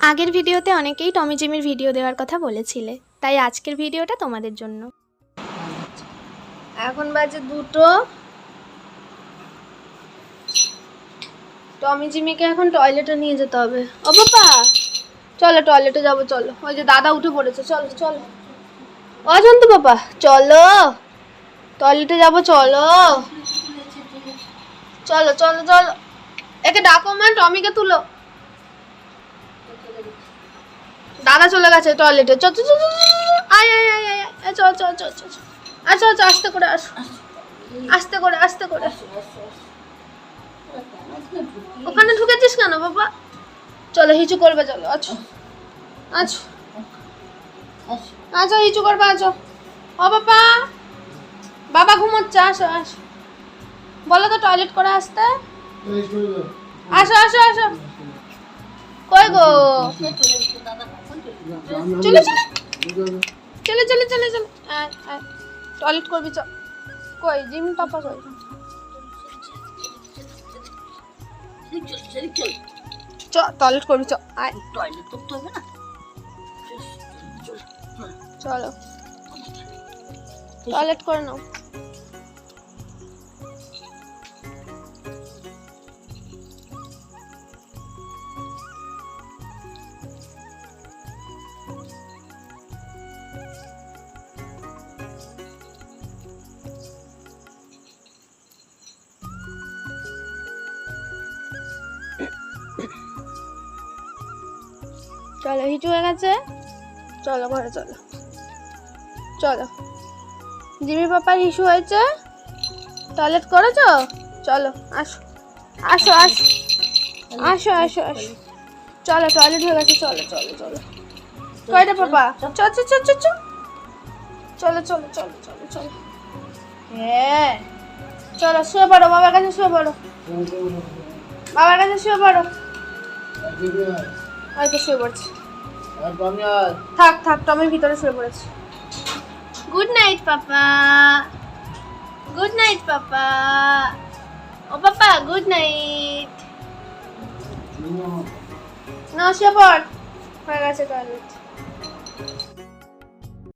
আগের ভিডিওতে অনেকেই টমি জিমির ভিডিও দেওয়ার কথা বলেছিলে, তাই আজকের ভিডিওটা তোমাদের জন্য। এখন বাজে 2টো। টমি জিমিকে এখন টয়লেটে নিয়ে যেতে হবে। ও বাবা, চলো টয়লেটে যাবো, চলো। ওই যে দাদা উঠে পড়েছে, চলো চলো। অজন্ত বাবা, চলো টয়লেটে যাবো, চলো চলো চলো চলো। একে ডাকো মা, টমিকে তুলো। দাদা চলে গেছে টয়লেটে। চল চল চল, আয় আয় আয় আয়, চল চল চল চল। আচ্ছা আচ্ছা, আস্তে করে আসো, আস্তে করে আস্তে করে। ওখানে ঢুকেছিস কেন বাবা? চলো হিচু করবে, চলো। আচ্ছা আচ্ছা আচ্ছা, হিচু করবে, আছো। ও বাবা, বাবা ঘুমোচ্ছে, আসো আসো। বলো তো টয়লেট করে আসতে। আসো আসো আসো। কই গো? চলে চলে চলে চলে চলে চলে, টয়লেট করবি, চ। কই জিম পাপা কই? চ টয়লেট করবি, চ। আয়, টয়লেট করতে হবে না। চলো টয়লেট করে নাও। চলো হিচু হয়ে গেছে, চলো ঘরে চলো। চলো, জিমি পাপার হিসু হয়েছে, টয়লেট করেছো? চলো আসো আসো আসো আসো আসো আসো। চলো টয়লেট হয়ে গেছে, চলো চলো চলো। কয়টা পাপা? চ চ চ চ চ। চলো চলো চলো চলো চলো। হ্যাঁ চলো, শুয়ে পড়ো, বাবার কাছে শুয়ে পড়ো, বাবার কাছে শুয়ে পড়ো। হয়তো শুয়ে পড়ছে। থাক থাক, টমির ভিতরে শুয়ে পড়েছে। গুড নাইট পাপা, গুড নাইট পাপা। ও পাপা, গুড নাইট। না শুয়ে পড়, হয়ে গেছে টয়লেট।